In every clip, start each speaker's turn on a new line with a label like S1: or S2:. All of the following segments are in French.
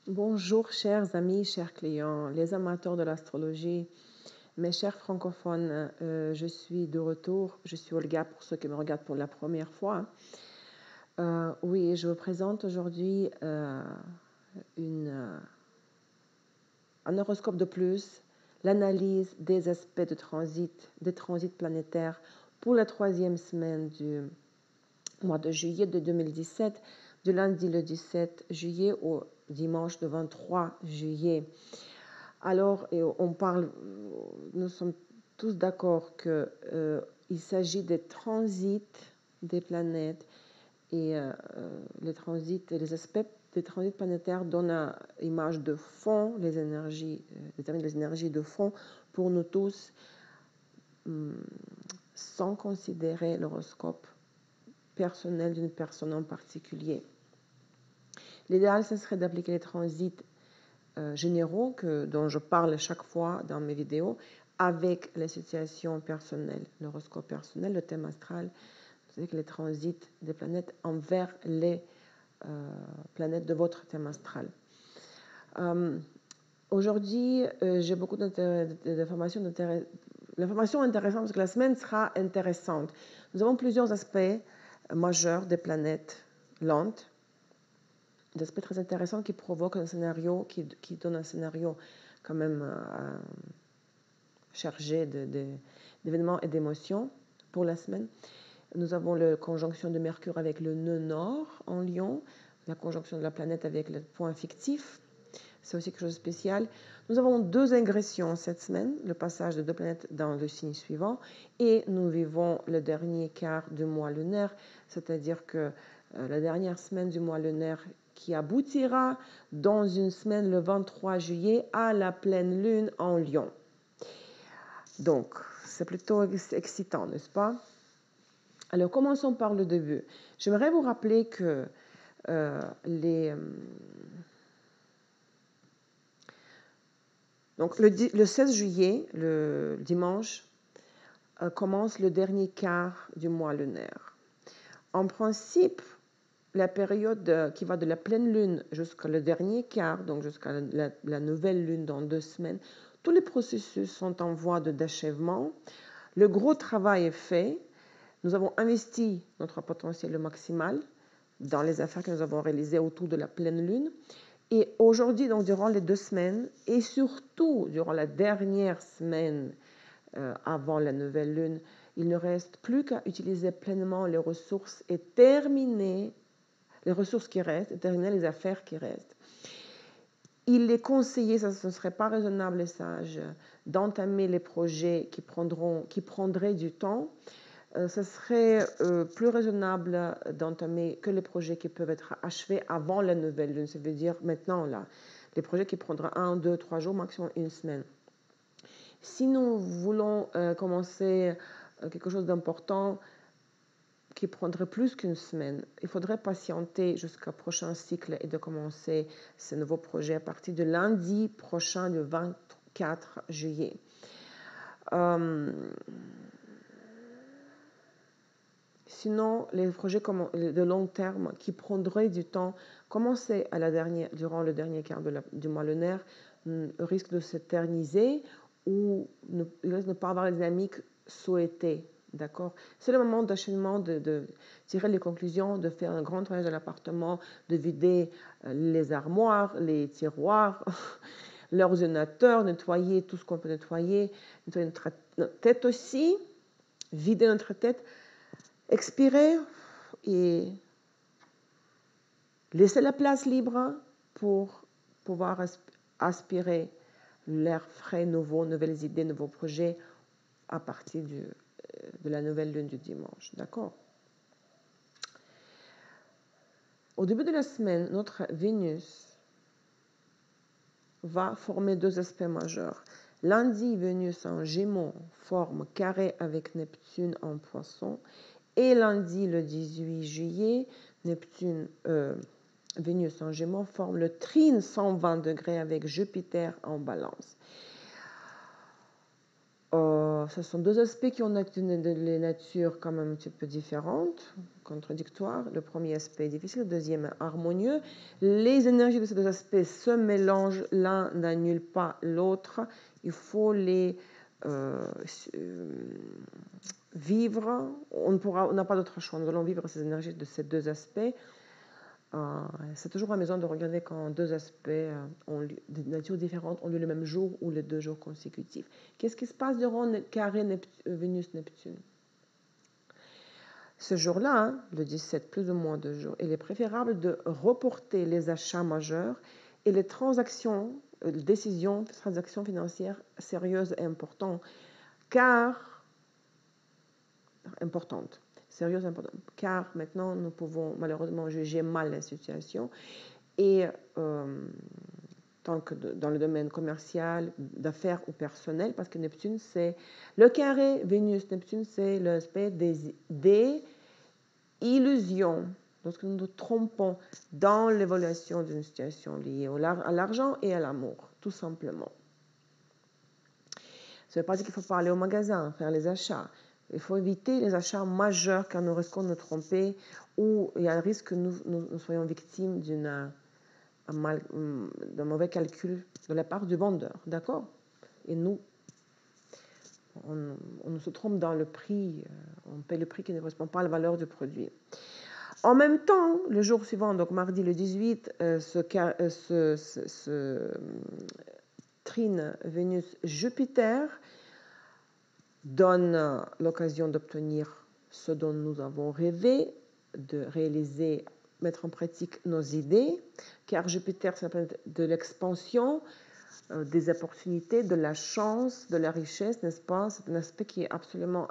S1: Bonjour chers amis, chers clients, les amateurs de l'astrologie, mes chers francophones, je suis de retour, je suis Olga pour ceux qui me regardent pour la première fois. Oui, je vous présente aujourd'hui un horoscope de plus, l'analyse des aspects de transit, des transits planétaires pour la troisième semaine du mois de juillet de 2017, du lundi le 17 juillet au dimanche le 23 juillet. Alors, nous sommes tous d'accord qu'il s'agit des transits des planètes et les transits et les aspects des transits planétaires donnent une image de fond, déterminent les énergies de fond pour nous tous, sans considérer l'horoscope personnel d'une personne en particulier. L'idéal, ce serait d'appliquer les transits généraux dont je parle chaque fois dans mes vidéos avec les situations personnelles, l'horoscope personnel, le thème astral, c'est les transits des planètes envers les planètes de votre thème astral. Aujourd'hui, j'ai beaucoup d'informations intéressantes parce que la semaine sera intéressante. Nous avons plusieurs aspects majeurs des planètes lentes, des aspects très intéressants qui provoquent un scénario, qui donne un scénario quand même chargé d'événements et d'émotions pour la semaine. Nous avons la conjonction de Mercure avec le nœud nord en Lion, la conjonction de la planète avec le point fictif. C'est aussi quelque chose de spécial. Nous avons 2 ingressions cette semaine, le passage de 2 planètes dans le signe suivant, et nous vivons le dernier quart du mois lunaire, c'est-à-dire que la dernière semaine du mois lunaire qui aboutira dans une semaine le 23 juillet à la pleine lune en Lion. Donc, c'est plutôt excitant, n'est-ce pas? Alors, commençons par le début. J'aimerais vous rappeler que donc, le 16 juillet, le dimanche, commence le dernier quart du mois lunaire. En principe, la période qui va de la pleine lune jusqu'à le dernier quart, donc jusqu'à la nouvelle lune dans 2 semaines, tous les processus sont en voie d'achèvement. Le gros travail est fait. Nous avons investi notre potentiel maximal dans les affaires que nous avons réalisées autour de la pleine lune. Et aujourd'hui, donc durant les 2 semaines, et surtout durant la dernière semaine avant la nouvelle lune, il ne reste plus qu'à utiliser pleinement les ressources et terminer les ressources qui restent, et terminer les affaires qui restent. Il est conseillé, ça ne serait pas raisonnable et sage, d'entamer les projets qui prendraient du temps. Ce serait plus raisonnable d'entamer que les projets qui peuvent être achevés avant la nouvelle lune, ça veut dire maintenant, là, les projets qui prendront 1, 2, 3 jours, maximum 1 semaine. Si nous voulons commencer quelque chose d'important qui prendrait plus qu'une semaine, il faudrait patienter jusqu'au prochain cycle et de commencer ce nouveau projet à partir de lundi prochain, le 24 juillet. Sinon, les projets de long terme qui prendraient du temps, commencer durant le dernier quart du mois lunaire, risquent de s'éterniser ou risquent de ne pas avoir les dynamiques souhaitées. D'accord? C'est le moment d'achèvement, de tirer les conclusions, de faire un grand travail de l'appartement, de vider les armoires, les tiroirs, l'ordinateur, nettoyer tout ce qu'on peut nettoyer notre tête aussi, vider notre tête, expirer et laisser la place libre pour pouvoir aspirer l'air frais, nouveau, nouvelles idées, nouveaux projets à partir de la nouvelle lune du dimanche. D'accord? Au début de la semaine, notre Vénus va former 2 aspects majeurs. Lundi, Vénus en Gémeaux forme carré avec Neptune en Poisson. Et lundi, le 18 juillet, Vénus en Gémeaux forme le trine 120 degrés avec Jupiter en Balance. Ce sont deux aspects qui ont des natures quand même un petit peu différentes, contradictoires. Le premier aspect est difficile, le deuxième est harmonieux. Les énergies de ces deux aspects se mélangent, l'un n'annule pas l'autre. Il faut les vivre. On n'a pas d'autre choix. Nous allons vivre ces énergies de ces deux aspects. C'est toujours amusant de regarder quand deux aspects de nature différente ont lieu le même jour ou les 2 jours consécutifs. Qu'est-ce qui se passe durant le carré Vénus-Neptune? Ce jour-là, hein, le 17, plus ou moins 2 jours, il est préférable de reporter les achats majeurs et les transactions, transactions financières sérieuses et importantes, car maintenant nous pouvons malheureusement juger mal la situation et tant que dans le domaine commercial, d'affaires ou personnel, parce que Neptune, c'est le carré Vénus-Neptune, c'est l'aspect des illusions, lorsque nous nous trompons dans l'évaluation d'une situation liée à l'argent et à l'amour, tout simplement. Ça ne veut pas dire qu'il faut pas aller au magasin, faire les achats. Il faut éviter les achats majeurs car nous risquons de nous tromper ou il y a un risque que nous soyons victimes d'un mauvais calcul de la part du vendeur. D'accord? Et nous, on se trompe dans le prix, on paie le prix qui ne correspond pas à la valeur du produit. En même temps, le jour suivant, donc mardi le 18, ce trine Vénus-Jupiter donne l'occasion d'obtenir ce dont nous avons rêvé, de réaliser, mettre en pratique nos idées, car Jupiter, c'est la planète de l'expansion, des opportunités, de la chance, de la richesse, n'est-ce pas? C'est un aspect qui est absolument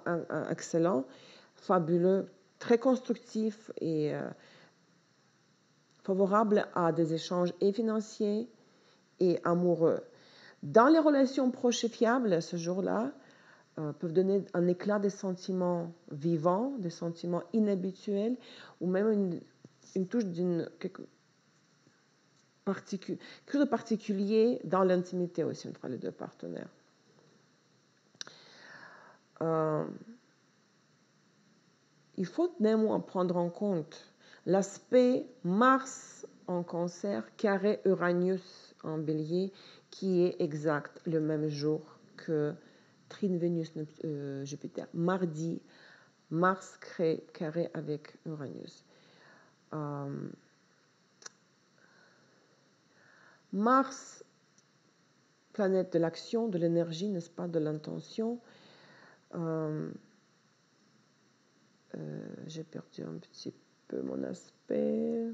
S1: excellent, fabuleux, très constructif et favorable à des échanges et financiers et amoureux. Dans les relations proches et fiables, ce jour-là, peuvent donner un éclat des sentiments vivants, des sentiments inhabituels, ou même une touche quelque chose de particulier dans l'intimité aussi entre les deux partenaires. Il faut néanmoins prendre en compte l'aspect Mars en Cancer, carré Uranus en Bélier, qui est exact le même jour que trine Vénus-Jupiter. Mardi, Mars carré avec Uranus. Mars, planète de l'action, de l'énergie, n'est-ce pas, de l'intention. J'ai perdu un petit peu mon aspect.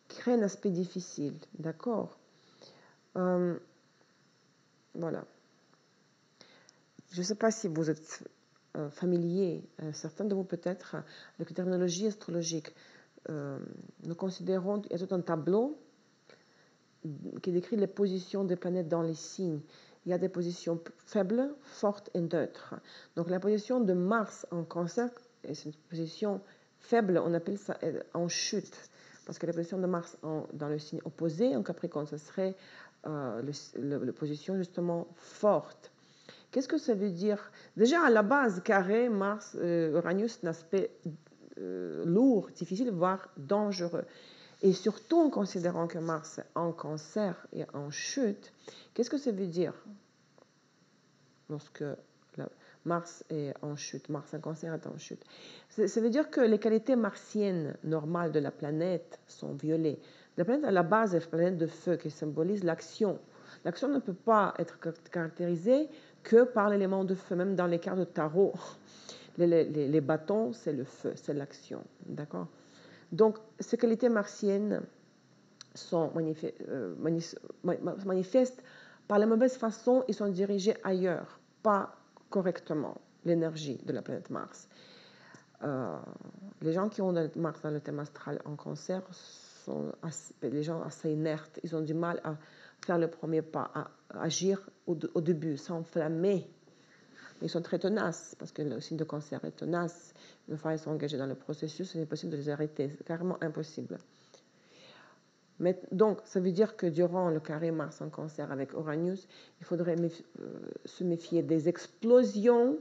S1: Crée un aspect difficile, d'accord. Voilà. Je ne sais pas si vous êtes familier, certains de vous peut-être, avec la terminologie astrologique. Nous considérons qu'il y a tout un tableau qui décrit les positions des planètes dans les signes. Il y a des positions faibles, fortes et neutres. Donc la position de Mars en Cancer, c'est une position faible, on appelle ça en chute, parce que la position de Mars dans le signe opposé, en Capricorne, ce serait la position justement forte. Qu'est-ce que ça veut dire? Déjà à la base, carré, Mars, Uranus, un aspect lourd, difficile, voire dangereux. Et surtout en considérant que Mars est en Cancer et en chute, qu'est-ce que ça veut dire lorsque Mars est en chute, Mars en Cancer est en chute? Ça veut dire que les qualités martiennes normales de la planète sont violées. La planète à la base est une planète de feu qui symbolise l'action. L'action ne peut pas être caractérisée que par l'élément de feu, même dans les cartes de tarot. Les bâtons, c'est le feu, c'est l'action. D'accord? Donc, ces qualités martiennes sont manifestent par la mauvaise façon, ils sont dirigés ailleurs, pas correctement, l'énergie de la planète Mars. Les gens qui ont Mars dans le thème astral en Cancer sont des gens assez inertes, ils ont du mal à faire le premier pas, à agir au début, s'enflammer. Ils sont très tenaces, parce que le signe de Cancer est tenace. Une fois ils sont engagés dans le processus, il est possible de les arrêter. C'est carrément impossible. Donc, ça veut dire que durant le carré Mars en Cancer avec Uranus, il faudrait se méfier des explosions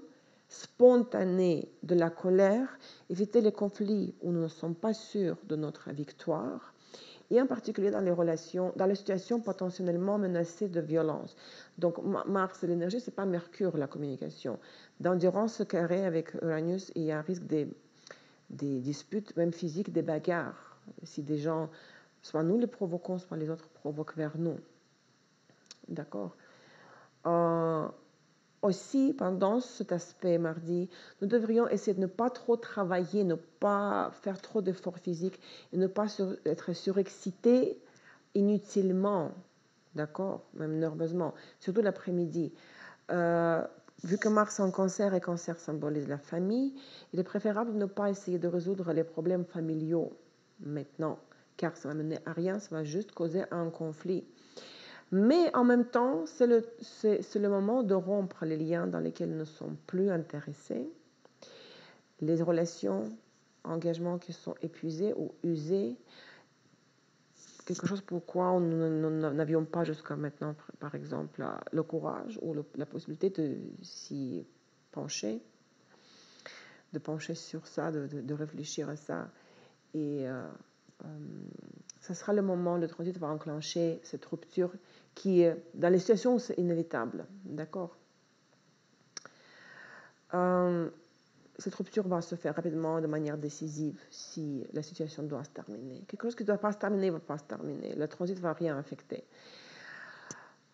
S1: spontanées de la colère, éviter les conflits où nous ne sommes pas sûrs de notre victoire, et en particulier dans les relations, dans les situations potentiellement menacées de violence. Donc, Mars et l'énergie, ce n'est pas Mercure, la communication. Durant ce carré avec Uranus, il y a un risque des disputes, même physiques, des bagarres. Si des gens, soit nous les provoquons, soit les autres provoquent vers nous. D'accord. Aussi, pendant cet aspect mardi, nous devrions essayer de ne pas trop travailler, ne pas faire trop d'efforts physiques et ne pas être surexcité inutilement, d'accord, même nerveusement, surtout l'après-midi. Vu que Mars en Cancer et Cancer symbolise la famille, il est préférable de ne pas essayer de résoudre les problèmes familiaux maintenant, car ça va mener à rien, ça va juste causer un conflit. Mais en même temps, c'est le moment de rompre les liens dans lesquels nous ne sommes plus intéressés, les relations, engagements qui sont épuisés ou usés, quelque chose pour quoi nous n'avions pas jusqu'à maintenant, par exemple, le courage ou la possibilité de s'y pencher, de pencher sur ça, de réfléchir à ça. Et ce sera le moment, le transit va enclencher cette rupture qui, dans les situations où c'est inévitable, d'accord. Cette rupture va se faire rapidement, de manière décisive, si la situation doit se terminer. Quelque chose qui ne doit pas se terminer ne va pas se terminer. Le transit ne va rien affecter.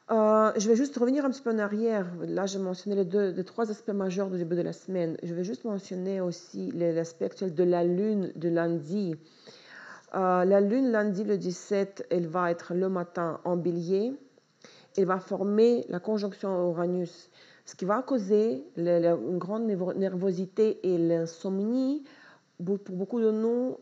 S1: Je vais juste revenir un petit peu en arrière. Là, j'ai mentionné les trois aspects majeurs du début de la semaine. Je vais juste mentionner aussi l'aspect actuel de la Lune de lundi. La Lune, lundi, le 17, elle va être le matin en bélier. Elle va former la conjonction Uranus, ce qui va causer une grande nervosité et l'insomnie pour beaucoup de nous,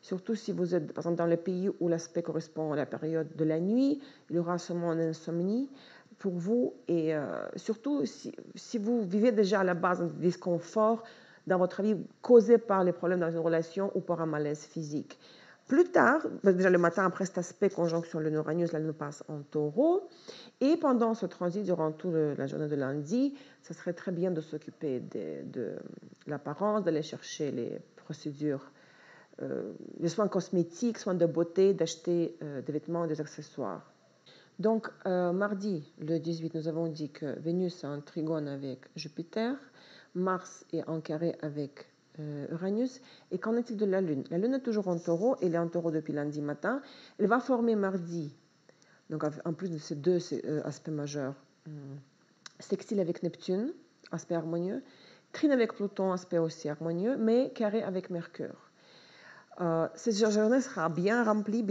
S1: surtout si vous êtes par exemple dans le pays où l'aspect correspond à la période de la nuit, il y aura seulement une insomnie pour vous, et surtout si vous vivez déjà à la base un disconfort dans votre vie causé par les problèmes dans une relation ou par un malaise physique. Plus tard, déjà le matin après cet aspect conjonction Lune-Uranus, la Lune passe en Taureau, et pendant ce transit, durant toute la journée de lundi, ce serait très bien de s'occuper de l'apparence, d'aller chercher les procédures, les soins cosmétiques, soins de beauté, d'acheter des vêtements, des accessoires. Donc, mardi, le 18, nous avons dit que Vénus est en trigone avec Jupiter, Mars est en carré avec Uranus. Et qu'en est-il de la Lune? La Lune est toujours en Taureau, elle est en Taureau depuis lundi matin. Elle va former mardi, donc en plus de ces deux aspects majeurs, sextile avec Neptune, aspect harmonieux, trine avec Pluton, aspect aussi harmonieux, mais carré avec Mercure. Cette journée sera bien remplie,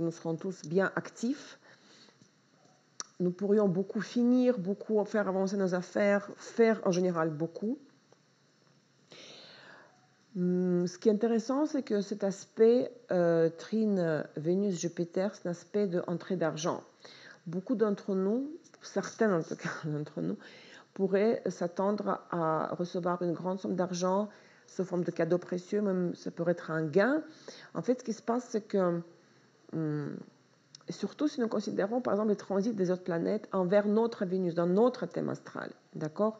S1: nous serons tous bien actifs. Nous pourrions beaucoup finir, beaucoup faire avancer nos affaires, faire en général beaucoup. Ce qui est intéressant, c'est que cet aspect trine Vénus-Jupiter, c'est un aspect d'entrée d'argent. Beaucoup d'entre nous, certains en tout cas d'entre nous, pourraient s'attendre à recevoir une grande somme d'argent sous forme de cadeaux précieux, même ça pourrait être un gain. En fait, ce qui se passe, c'est que surtout si nous considérons par exemple les transits des autres planètes envers notre Vénus, dans notre thème astral, d'accord?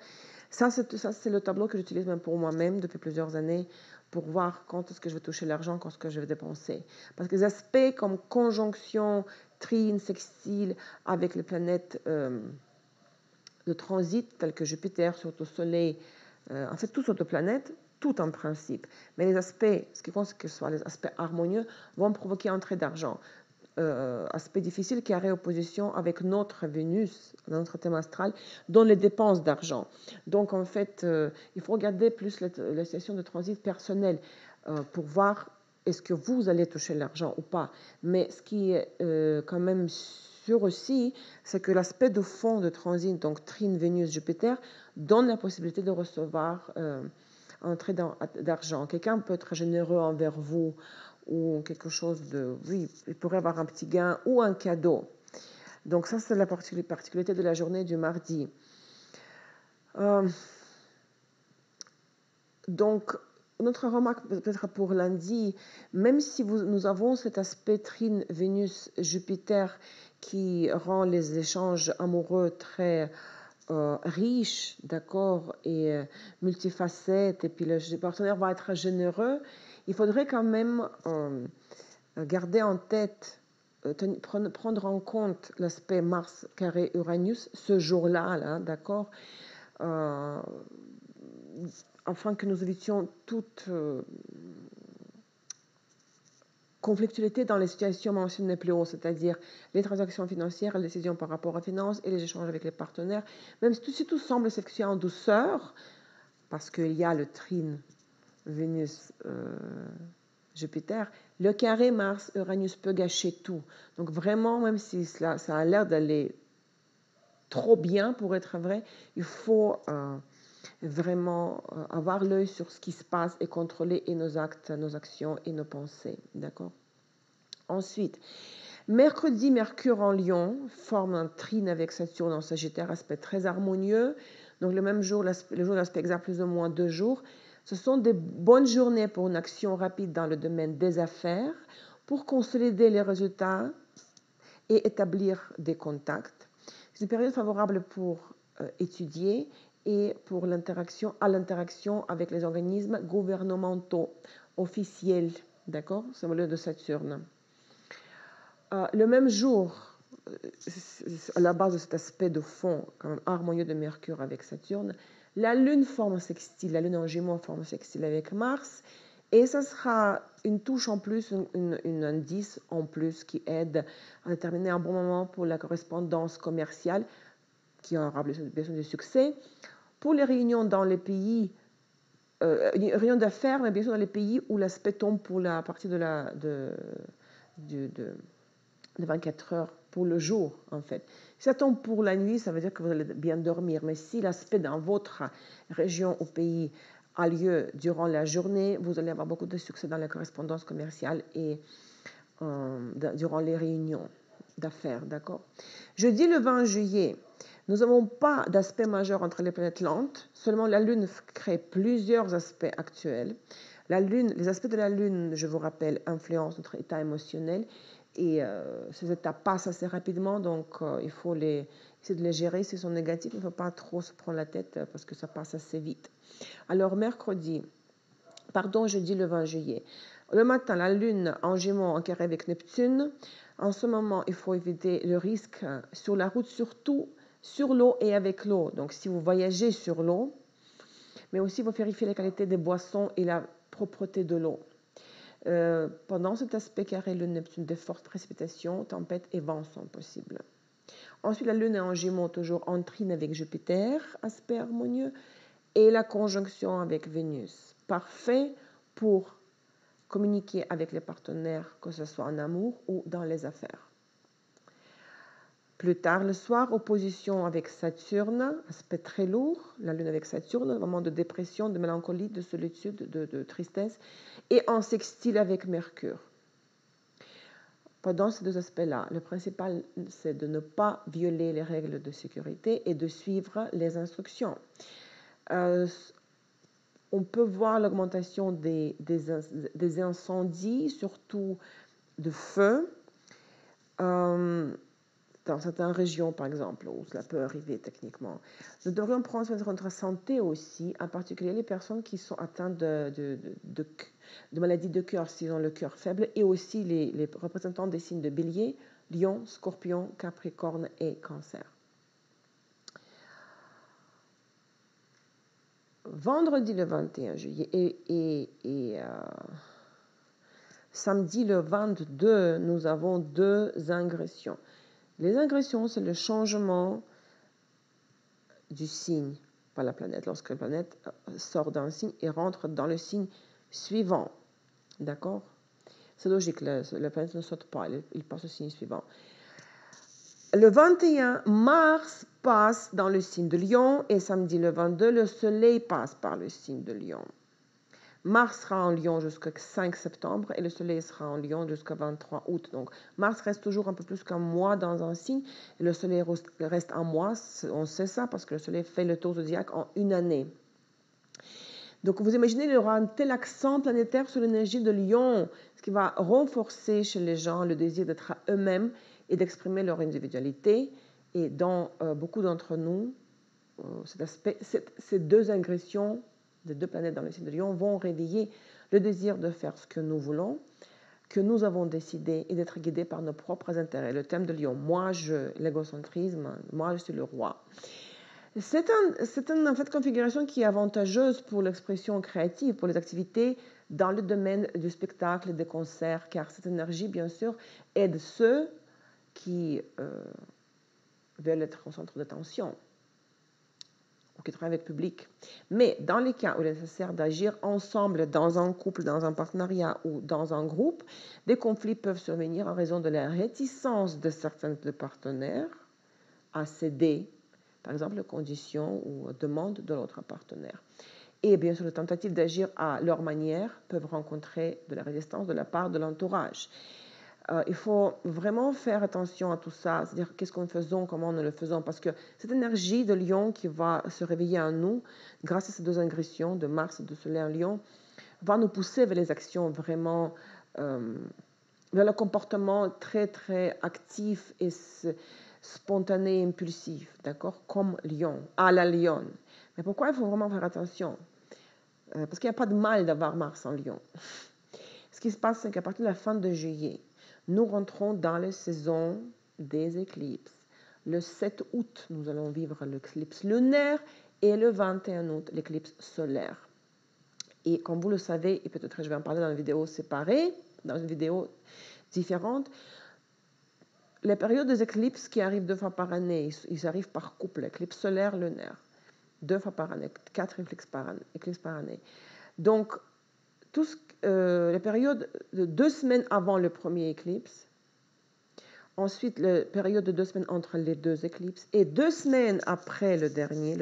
S1: Ça, c'est le tableau que j'utilise même pour moi-même depuis plusieurs années pour voir quand est-ce que je vais toucher l'argent, quand est-ce que je vais dépenser. Parce que les aspects comme conjonction, trine, sextile avec les planètes de transit telles que Jupiter, surtout Soleil, en fait toutes autres planètes, tout en principe. Mais les aspects, ce qui compte, que ce soit les aspects harmonieux, vont provoquer entrée d'argent. Aspect difficile qui est en opposition avec notre Vénus, notre thème astral, dont les dépenses d'argent. Donc en fait, il faut regarder plus la situation de transit personnelle pour voir est-ce que vous allez toucher l'argent ou pas. Mais ce qui est quand même sûr aussi, c'est que l'aspect de fond de transit, donc trine Vénus-Jupiter, donne la possibilité de recevoir entrée d'argent. Quelqu'un peut être généreux envers vous, ou quelque chose de... Oui, il pourrait avoir un petit gain ou un cadeau. Donc ça, c'est la particularité de la journée du mardi. Donc, Une autre remarque peut-être pour lundi, même si nous avons cet aspect trine Vénus-Jupiter qui rend les échanges amoureux très riches, d'accord, et multifacettes, et puis le partenaire va être généreux, il faudrait quand même garder en tête, prendre en compte l'aspect Mars carré Uranus ce jour-là, là, d'accord, afin que nous évitions toute conflictualité dans les situations mentionnées plus haut, c'est-à-dire les transactions financières, les décisions par rapport aux finances et les échanges avec les partenaires. Même si tout semble s'effectuer en douceur, parce qu'il y a le trine Vénus-Jupiter, le carré Mars-Uranus peut gâcher tout. Donc vraiment, même si ça a l'air d'aller trop bien pour être vrai, il faut vraiment avoir l'œil sur ce qui se passe et contrôler et nos actes, nos actions et nos pensées. D'accord? Ensuite, mercredi, Mercure en Lion forme un trine avec Saturne en Sagittaire, aspect très harmonieux. Donc le même jour, le jour de l'aspect exact, plus ou moins 2 jours. Ce sont des bonnes journées pour une action rapide dans le domaine des affaires, pour consolider les résultats et établir des contacts. C'est une période favorable pour étudier et pour l'interaction avec les organismes gouvernementaux officiels. D'accord? C'est le lieu de Saturne. Le même jour, à la base de cet aspect de fond quand même harmonieux de Mercure avec Saturne, la Lune forme sextile, la Lune en Gémeaux forme sextile avec Mars, et ça sera une touche en plus, un indice en plus qui aide à déterminer un bon moment pour la correspondance commerciale, qui aura besoin de succès, pour les réunions dans les pays, réunions d'affaires, mais bien sûr dans les pays où l'aspect tombe pour la partie de 24 heures pour le jour, en fait. Si ça tombe pour la nuit, ça veut dire que vous allez bien dormir. Mais si l'aspect dans votre région ou pays a lieu durant la journée, vous allez avoir beaucoup de succès dans la correspondance commerciale et durant les réunions d'affaires, d'accord? Jeudi le 20 juillet, nous n'avons pas d'aspect majeur entre les planètes lentes, seulement la Lune crée plusieurs aspects actuels. La Lune, les aspects de la Lune, je vous rappelle, influencent notre état émotionnel et ces états passent assez rapidement, donc il faut essayer de les gérer. S'ils sont négatifs, il ne faut pas trop se prendre la tête parce que ça passe assez vite. Alors jeudi le 20 juillet. Le matin, la Lune en Gémeaux en carré avec Neptune. En ce moment, il faut éviter le risque sur la route, surtout sur l'eau et avec l'eau. Donc, si vous voyagez sur l'eau, mais aussi il faut vérifier la qualité des boissons et la propreté de l'eau. Pendant cet aspect carré, le Neptune, de fortes précipitations, tempêtes et vents sont possibles. Ensuite, la Lune est en Gémeaux, toujours en trine avec Jupiter, aspect harmonieux, et la conjonction avec Vénus. Parfait pour communiquer avec les partenaires, que ce soit en amour ou dans les affaires. Plus tard le soir, opposition avec Saturne, aspect très lourd, la Lune avec Saturne, moment de dépression, de mélancolie, de solitude, de tristesse, et en sextile avec Mercure. Pendant ces deux aspects-là, le principal, c'est de ne pas violer les règles de sécurité et de suivre les instructions. On peut voir l'augmentation des incendies, surtout de feu, dans certaines régions, par exemple, où cela peut arriver techniquement. Nous devrions prendre soin de notre santé aussi, en particulier les personnes qui sont atteintes de maladies de cœur, s'ils ont le cœur faible, et aussi les représentants des signes de Bélier, Lion, Scorpion, Capricorne et Cancer. Vendredi le 21 juillet et samedi le 22, nous avons 2 ingressions. Les ingressions, c'est le changement du signe par la planète. Lorsque la planète sort d'un signe et rentre dans le signe suivant. D'accord? C'est logique, la planète ne saute pas, il passe au signe suivant. Le 21, Mars passe dans le signe de Lion et samedi le 22, le Soleil passe par le signe de Lion. Mars sera en Lion jusqu'au 5 septembre et le Soleil sera en Lion jusqu'au 23 août. Donc, Mars reste toujours un peu plus qu'un mois dans un signe et le Soleil reste un mois. On sait ça parce que le Soleil fait le tour zodiaque en une année. Donc, vous imaginez, il y aura un tel accent planétaire sur l'énergie de Lion, ce qui va renforcer chez les gens le désir d'être à eux-mêmes et d'exprimer leur individualité. Et dans beaucoup d'entre nous, ces deux ingressions des deux planètes dans le signe de Lion vont réveiller le désir de faire ce que nous voulons, que nous avons décidé, et d'être guidés par nos propres intérêts. Le thème de Lion, l'égocentrisme, moi je suis le roi. C'est en fait configuration qui est avantageuse pour l'expression créative, pour les activités dans le domaine du spectacle et des concerts, car cette énergie, bien sûr, aide ceux qui veulent être au centre d'attention ou qui travaillent avec le public. Mais dans les cas où il est nécessaire d'agir ensemble dans un couple, dans un partenariat ou dans un groupe, des conflits peuvent survenir en raison de la réticence de certains partenaires à céder, par exemple, aux conditions ou aux demandes de l'autre partenaire. Et bien sûr, les tentatives d'agir à leur manière peuvent rencontrer de la résistance de la part de l'entourage. Il faut vraiment faire attention à tout ça, c'est-à-dire qu'est-ce que nous faisons, comment nous le faisons, parce que cette énergie de Lion qui va se réveiller en nous, grâce à ces deux ingressions de Mars et de Soleil en Lion, va nous pousser vers les actions vraiment, vers le comportement très, très actif et spontané, impulsif, d'accord, comme Lion, à la Lion. Mais pourquoi il faut vraiment faire attention? Parce qu'il n'y a pas de mal d'avoir Mars en Lion. Ce qui se passe, c'est qu'à partir de la fin de juillet, nous rentrons dans la saison des éclipses. Le 7 août, nous allons vivre l'éclipse lunaire et le 21 août, l'éclipse solaire. Et comme vous le savez, et peut-être je vais en parler dans une vidéo séparée, dans une vidéo différente, les périodes des éclipses qui arrivent 2 fois par année, ils arrivent par couple, l'éclipse solaire, lunaire, 2 fois par année, 4 éclipses par année. Donc, la période de 2 semaines avant le premier éclipse, ensuite la période de 2 semaines entre les deux éclipses, et 2 semaines après le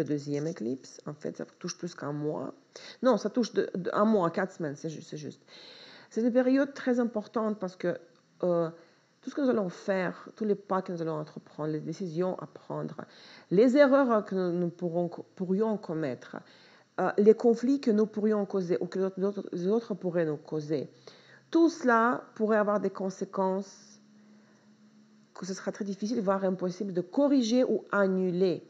S1: deuxième éclipse, en fait ça touche plus qu'un mois, non ça touche un mois, 4 semaines, c'est juste. C'est une période très importante parce que tout ce que nous allons faire, tous les pas que nous allons entreprendre, les décisions à prendre, les erreurs que nous pourrions commettre, les conflits que nous pourrions causer ou que les autres pourraient nous causer. Tout cela pourrait avoir des conséquences que ce sera très difficile, voire impossible de corriger ou annuler.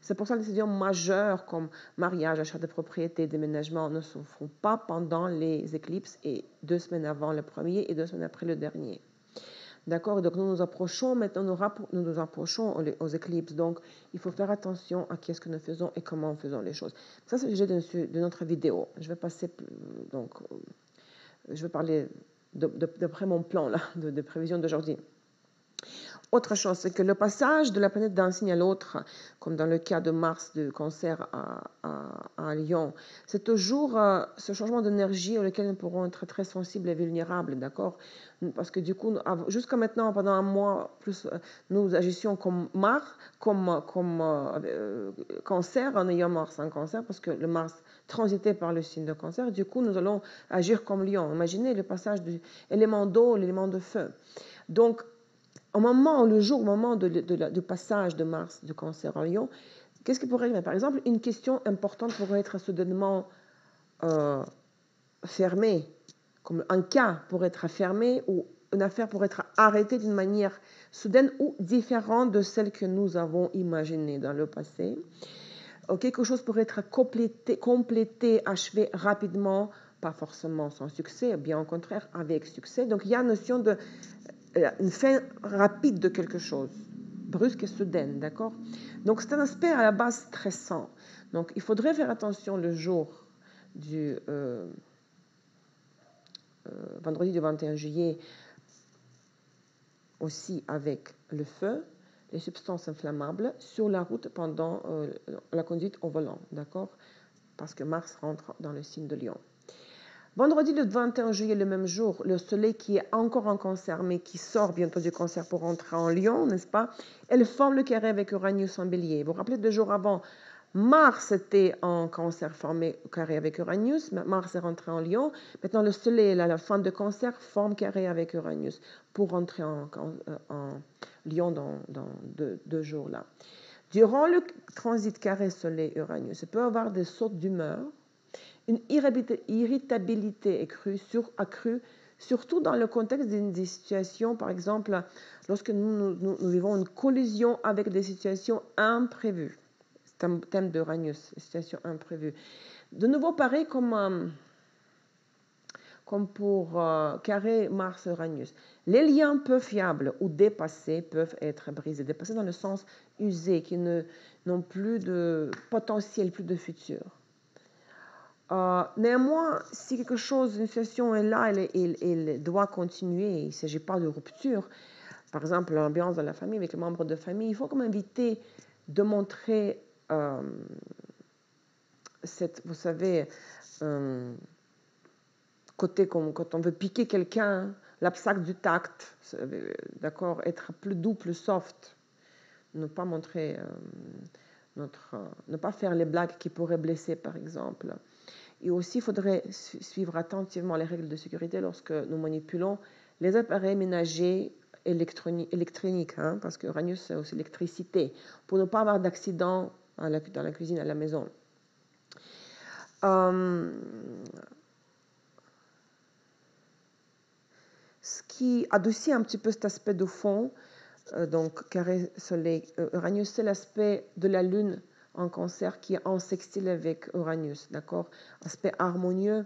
S1: C'est pour ça que les décisions majeures comme mariage, achat de propriété, déménagement ne se font pas pendant les éclipses et 2 semaines avant le premier et 2 semaines après le dernier. D'accord? Donc nous nous approchons maintenant, nous nous approchons aux éclipses. Donc il faut faire attention à ce que nous faisons et comment nous faisons les choses. Ça, c'est le sujet de notre vidéo. Je vais passer, donc, je vais parler d'après mon plan là, de prévision d'aujourd'hui. Autre chose, c'est que le passage de la planète d'un signe à l'autre, comme dans le cas de Mars de Cancer à Lion, c'est toujours ce changement d'énergie auquel nous pourrons être très sensibles et vulnérables, d'accord? Parce que du coup, jusqu'à maintenant, pendant un mois, plus, nous agissions comme Mars, comme Cancer, en ayant Mars en Cancer, parce que le Mars transitait par le signe de Cancer. Du coup, nous allons agir comme Lion. Imaginez le passage de l'élément d'eau, l'élément de feu. Donc, au moment du passage de Mars de Cancer en Lion, qu'est-ce qui pourrait arriver? Par exemple, une question importante pourrait être soudainement fermée, comme un cas pourrait être fermé ou une affaire pourrait être arrêtée d'une manière soudaine ou différente de celle que nous avons imaginée dans le passé. Quelque chose pourrait être complété, achevé rapidement, pas forcément sans succès, bien au contraire, avec succès. Donc, il y a une notion de une fin rapide de quelque chose, brusque et soudaine, d'accord? Donc c'est un aspect à la base stressant. Donc il faudrait faire attention le jour du vendredi du 21 juillet aussi avec le feu, les substances inflammables sur la route pendant la conduite au volant, d'accord? Parce que Mars rentre dans le signe de Lion. Vendredi le 21 juillet, le même jour, le soleil qui est encore en Cancer, mais qui sort bientôt du Cancer pour rentrer en Lion, n'est-ce pas? Elle forme le carré avec Uranus en Bélier. Vous vous rappelez, 2 jours avant, Mars était en Cancer, formé carré avec Uranus. Mars est rentré en Lion. Maintenant, le soleil, à la fin de Cancer, forme carré avec Uranus pour rentrer en Lion dans 2 jours là. Durant le transit carré soleil-Uranus, il peut y avoir des sautes d'humeur, une irritabilité accrue, surtout dans le contexte des situations, par exemple, lorsque nous vivons une collision avec des situations imprévues. C'est un thème d'Uranus, situations imprévues. De nouveau, pareil comme pour carré Mars-Uranus. Les liens peu fiables ou dépassés peuvent être brisés. Dépassés dans le sens usé, qui n'ont plus de potentiel, plus de futur. Néanmoins, si quelque chose, une situation est là, elle doit continuer. Il ne s'agit pas de rupture. Par exemple, l'ambiance dans la famille, avec les membres de famille, il faut comme éviter de montrer vous savez, côté comme quand on veut piquer quelqu'un, l'absac du tact, d'accord, être plus doux, plus soft, ne pas montrer ne pas faire les blagues qui pourraient blesser, par exemple. Et aussi, il faudrait suivre attentivement les règles de sécurité lorsque nous manipulons les appareils ménagers électroniques, hein, parce que Uranus, c'est aussi l'électricité, pour ne pas avoir d'accident dans la cuisine, à la maison. Ce qui adoucit un petit peu cet aspect de fond, donc carré soleil, Uranus, c'est l'aspect de la Lune en Cancer qui est en sextile avec Uranus, d'accord, aspect harmonieux.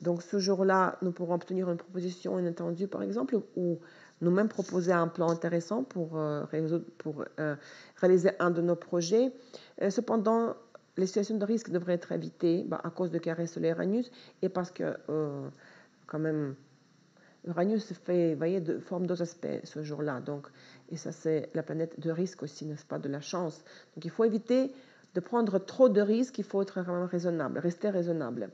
S1: Donc ce jour-là, nous pourrons obtenir une proposition inattendue, par exemple, ou nous-mêmes proposer un plan intéressant pour réaliser un de nos projets. Cependant, les situations de risque devraient être évitées à cause de carré soleil Uranus et parce que, quand même, Uranus forme deux aspects ce jour-là. Donc, et ça, c'est la planète de risque aussi, n'est-ce pas, de la chance. Donc, il faut éviter de prendre trop de risques. Il faut être vraiment raisonnable, rester raisonnable.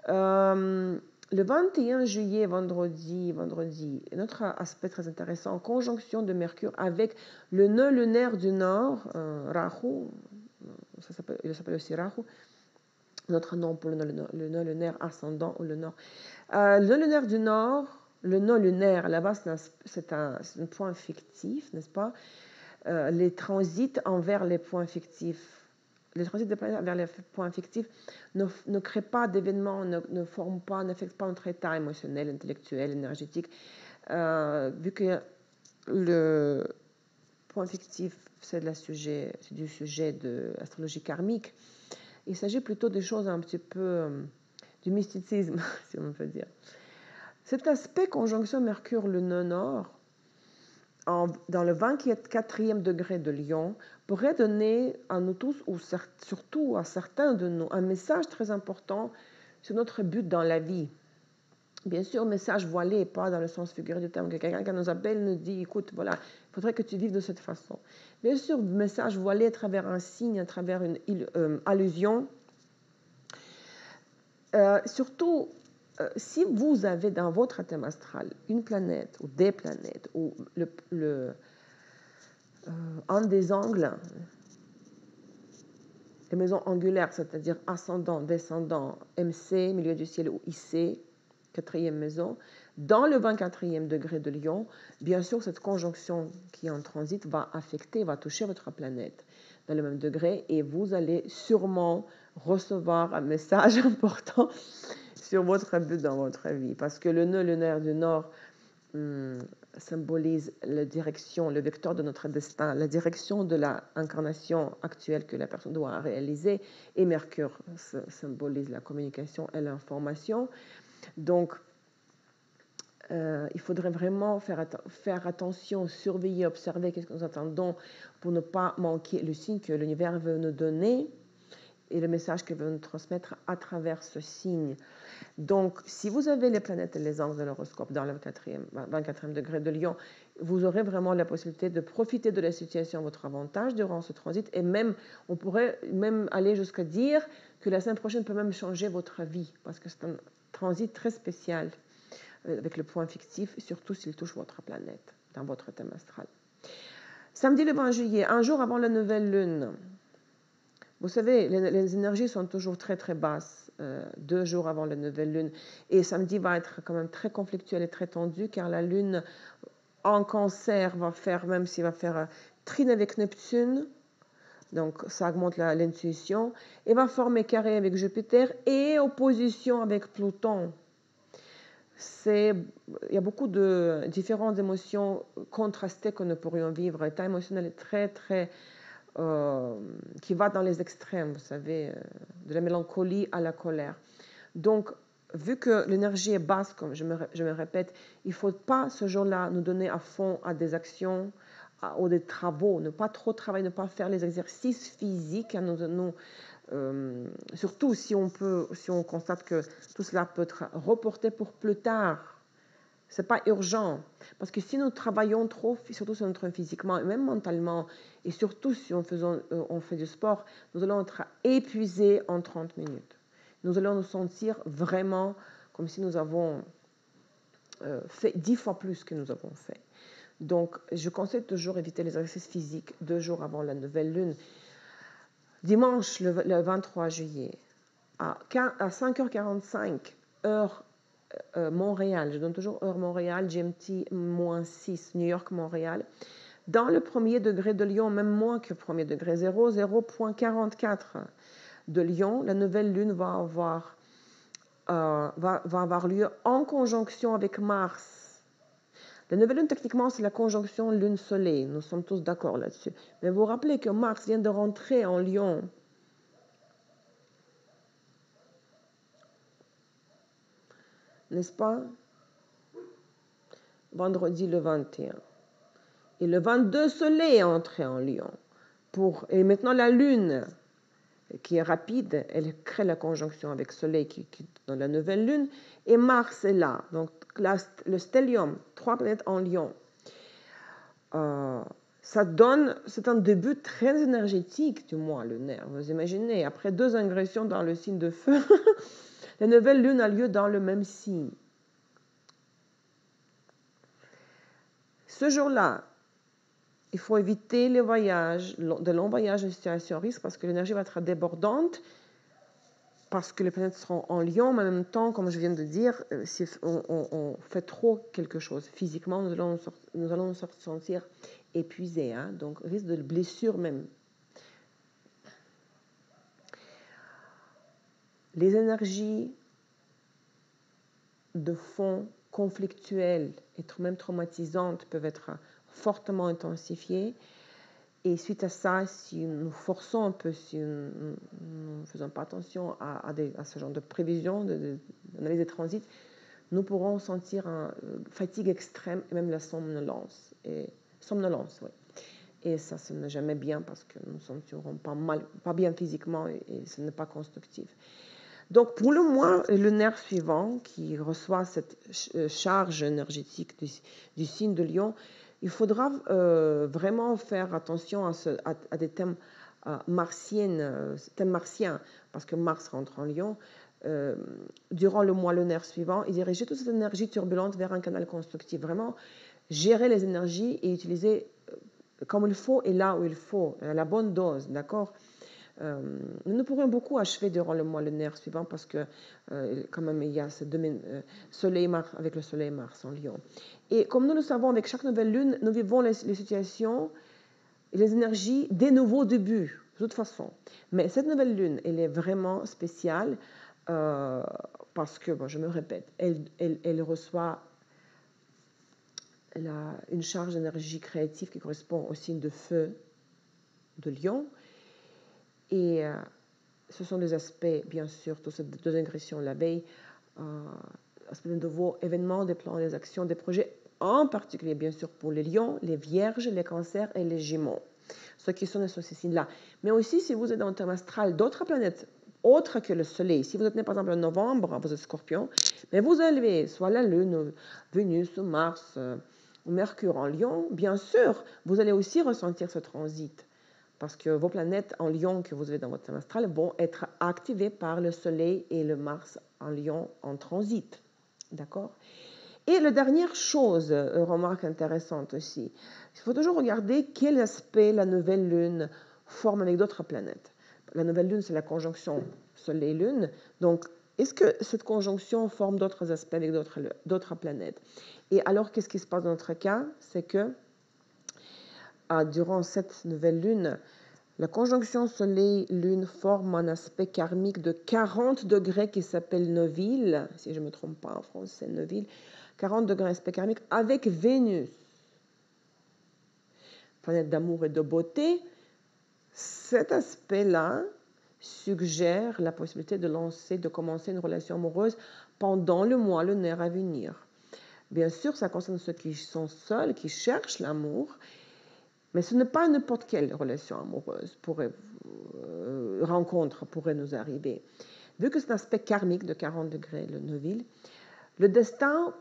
S1: Le 21 juillet, vendredi, un autre aspect très intéressant, conjonction de Mercure avec le nœud lunaire du Nord, Rahu, il s'appelle aussi Rahu, notre nom pour le nœud lunaire ascendant ou le Nord. Le nœud lunaire du Nord, le nœud lunaire, là-bas, c'est un point fictif, n'est-ce pas? Les transits envers les points fictifs. Les transits des planètes vers les points fictifs ne créent pas d'événements, ne forment pas, n'affectent pas notre état émotionnel, intellectuel, énergétique, vu que le point fictif, c'est du sujet de l'astrologie karmique. Il s'agit plutôt de choses un petit peu du mysticisme, si on peut dire. Cet aspect conjonction Mercure, le nœud nord, dans le 24e degré de Lion, pourrait donner à nous tous, ou surtout à certains de nous, un message très important sur notre but dans la vie. Bien sûr, message voilé, pas dans le sens figuré du terme, que quelqu'un qui nous appelle nous dit, écoute, voilà, il faudrait que tu vives de cette façon. Bien sûr, message voilé à travers un signe, à travers une allusion. Surtout, si vous avez dans votre thème astral une planète ou des planètes ou un des angles, les maisons angulaires, c'est-à-dire ascendant, descendant, MC, milieu du ciel ou IC, quatrième maison, dans le 24e degré de Lion, bien sûr, cette conjonction qui est en transit va toucher votre planète dans le même degré et vous allez sûrement recevoir un message important sur votre but dans votre vie. Parce que le nœud lunaire du Nord symbolise la direction, le vecteur de notre destin, la direction de l'incarnation actuelle que la personne doit réaliser. Et Mercure symbolise la communication et l'information. Donc, il faudrait vraiment faire attention, surveiller, observer qu'est-ce que nous attendons pour ne pas manquer le signe que l'univers veut nous donner et le message qu'il veut nous transmettre à travers ce signe. Donc, si vous avez les planètes et les angles de l'horoscope dans le 24e degré de Lion, vous aurez vraiment la possibilité de profiter de la situation à votre avantage durant ce transit. Et même, on pourrait même aller jusqu'à dire que la semaine prochaine peut même changer votre vie, parce que c'est un transit très spécial avec le point fictif, surtout s'il touche votre planète dans votre thème astral. Samedi le 20 juillet, un jour avant la nouvelle lune. Vous savez, les énergies sont toujours très très basses, 2 jours avant la nouvelle lune. Et samedi va être quand même très conflictuel et très tendu, car la lune en Cancer va faire, même s'il va faire trine avec Neptune, donc ça augmente l'intuition, et va former carré avec Jupiter et opposition avec Pluton. Il y a beaucoup de différentes émotions contrastées que nous pourrions vivre. L'état émotionnel est très, très... qui va dans les extrêmes, vous savez, de la mélancolie à la colère. Donc, vu que l'énergie est basse, comme je me répète, il ne faut pas ce jour-là nous donner à fond à des actions ou des travaux, ne pas trop travailler, ne pas faire les exercices physiques, surtout si on constate que tout cela peut être reporté pour plus tard. Ce n'est pas urgent, parce que si nous travaillons trop, surtout sur notre physiquement et même mentalement, et surtout si on fait du sport, nous allons être épuisés en 30 minutes. Nous allons nous sentir vraiment comme si nous avons fait 10 fois plus que nous avons fait. Donc, je conseille toujours éviter les exercices physiques 2 jours avant la nouvelle lune. Dimanche, le 23 juillet, à 5h45, heure Montréal, je donne toujours heure Montréal, GMT-6, New York-Montréal. Dans le premier degré de Lion, même moins que le premier degré, 0,44 de Lion, la nouvelle lune va avoir lieu en conjonction avec Mars. La nouvelle lune, techniquement, c'est la conjonction lune-soleil. Nous sommes tous d'accord là-dessus. Mais vous vous rappelez que Mars vient de rentrer en Lion. N'est-ce pas? Vendredi le 21. Et le 22, Soleil est entré en Lion. Et maintenant, la Lune, qui est rapide, elle crée la conjonction avec Soleil qui dans la nouvelle Lune. Et Mars est là. Donc, le stellium, 3 planètes en Lion. C'est un début très énergétique du mois lunaire. Vous imaginez, après 2 ingressions dans le signe de feu, la nouvelle Lune a lieu dans le même signe. Ce jour-là, il faut éviter les voyages, de longs voyages en situation risque, parce que l'énergie va être débordante, parce que les planètes seront en Lion, mais en même temps, comme je viens de dire, si on fait trop quelque chose physiquement, nous allons nous sentir épuisés, hein, donc risque de blessure même. Les énergies de fond conflictuelles et même traumatisantes peuvent être fortement intensifiées. Et suite à ça, si nous forçons un peu, si nous ne faisons pas attention à ce genre de prévision, d'analyse des transits, nous pourrons sentir une fatigue extrême et même la somnolence. Oui. Et ça, ce n'est jamais bien parce que nous ne nous sentirons pas bien physiquement et ce n'est pas constructif. Donc, pour le mois lunaire suivant, qui reçoit cette charge énergétique du signe de Lion, il faudra vraiment faire attention à des thèmes martiens, parce que Mars rentre en Lion. Durant le mois lunaire suivant, et diriger toute cette énergie turbulente vers un canal constructif. Vraiment, gérer les énergies et utiliser comme il faut et là où il faut, à la bonne dose, d'accord? Nous pourrions beaucoup achever durant le mois lunaire suivant parce que quand même il y a ce Soleil-Mars avec le Soleil-Mars en Lion. Et comme nous le savons, avec chaque nouvelle lune, nous vivons les situations et les énergies des nouveaux débuts, de toute façon. Mais cette nouvelle lune, elle est vraiment spéciale parce que, bon, je me répète, elle reçoit une charge d'énergie créative qui correspond au signe de feu de Lion. Et ce sont des aspects, bien sûr, toutes ces 2 ingressions la veille, aspects de nouveaux événements, des plans, des actions, des projets, en particulier, bien sûr, pour les lions, les vierges, les cancers et les gémeaux, ceux qui sont sur ces signes-là. Mais aussi, si vous êtes dans le thème astral d'autres planètes, autres que le Soleil, si vous êtes né, par exemple, en novembre, vous êtes Scorpion, mais vous avez soit la Lune, Vénus, ou Mars, ou Mercure en Lion, bien sûr, vous allez aussi ressentir ce transit. Parce que vos planètes en Lion que vous avez dans votre thème astral vont être activées par le Soleil et le Mars en Lion en transit. D'accord? Et la dernière chose, remarque intéressante aussi, il faut toujours regarder quel aspect la nouvelle Lune forme avec d'autres planètes. La nouvelle Lune, c'est la conjonction Soleil-Lune. Donc, est-ce que cette conjonction forme d'autres aspects avec d'autres planètes? Et alors, qu'est-ce qui se passe dans notre cas? C'est que durant cette nouvelle lune, La conjonction Soleil-Lune forme un aspect karmique de 40 degrés qui s'appelle Noville, si je ne me trompe pas en français, Noville, 40 degrés aspect karmique avec Vénus, planète d'amour et de beauté. Cet aspect-là suggère la possibilité de commencer une relation amoureuse pendant le mois lunaire à venir. Bien sûr, ça concerne ceux qui sont seuls, qui cherchent l'amour, mais ce n'est pas n'importe quelle relation amoureuse rencontre pourrait nous arriver. Vu que c'est un aspect karmique de 40 degrés, le Noville, le destin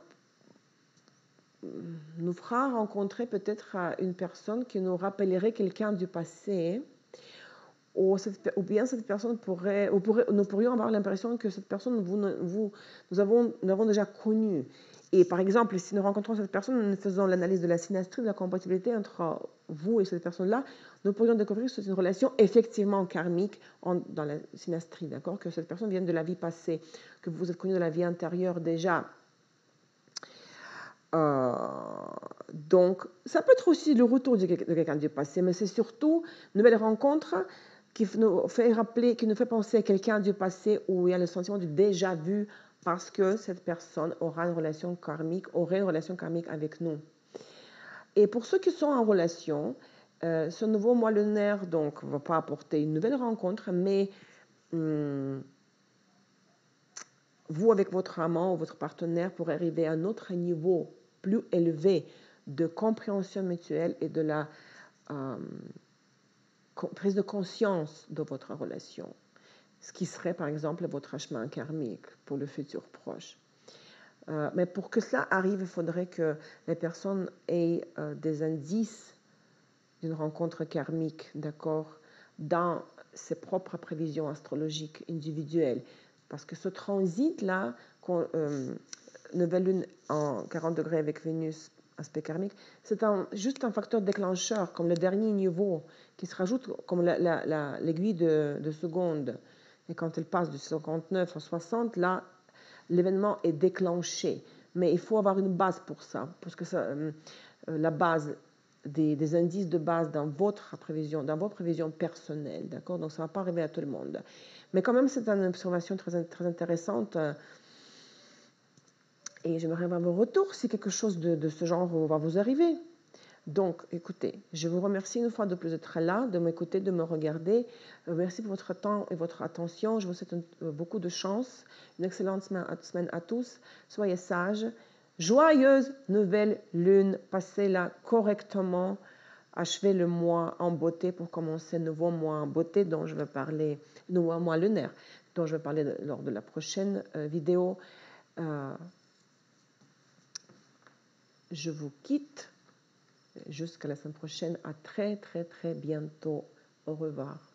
S1: nous fera rencontrer peut-être une personne qui nous rappellerait quelqu'un du passé, ou bien cette personne nous pourrions avoir l'impression que cette personne, nous avons déjà connue. Et par exemple, si nous rencontrons cette personne, nous faisons l'analyse de la synastrie, de la compatibilité entre vous et cette personne-là, nous pourrions découvrir que c'est une relation effectivement karmique dans la synastrie, d'accord? Que cette personne vient de la vie passée, que vous êtes connu de la vie antérieure déjà. Donc, ça peut être aussi le retour de quelqu'un du passé, mais c'est surtout une nouvelle rencontre qui nous fait penser à quelqu'un du passé où il y a le sentiment du déjà vu parce que cette personne aurait une relation karmique avec nous. Et pour ceux qui sont en relation, ce nouveau mois lunaire donc ne va pas apporter une nouvelle rencontre, mais vous avec votre amant ou votre partenaire pourrez arriver à un autre niveau plus élevé de compréhension mutuelle et de la prise de conscience de votre relation, ce qui serait par exemple votre chemin karmique pour le futur proche. Mais pour que cela arrive, il faudrait que les personnes aient des indices d'une rencontre karmique, d'accord, dans ses propres prévisions astrologiques individuelles. Parce que ce transit-là, nouvelle lune en 40 degrés avec Vénus, aspect karmique, c'est juste un facteur déclencheur, comme le dernier niveau, qui se rajoute comme l'aiguille de seconde. Et quand elle passe de 59 à 60, là, l'événement est déclenché. Mais il faut avoir une base pour ça, parce que la base des indices de base dans vos prévisions personnelles, d'accord? Donc, ça ne va pas arriver à tout le monde. Mais quand même, c'est une observation très, très intéressante. Et j'aimerais avoir vos retours si quelque chose de ce genre va vous arriver. Donc, écoutez, je vous remercie une fois de plus d'être là, de m'écouter, de me regarder. Merci pour votre temps et votre attention. Je vous souhaite beaucoup de chance, une excellente semaine à tous. Soyez sages. Joyeuse nouvelle lune. Passez-la correctement. Achevez le mois en beauté pour commencer le nouveau mois en beauté dont je vais parler, le nouveau mois lunaire, dont je vais parler lors de la prochaine vidéo. Je vous quitte jusqu'à la semaine prochaine. À très, très, très bientôt. Au revoir.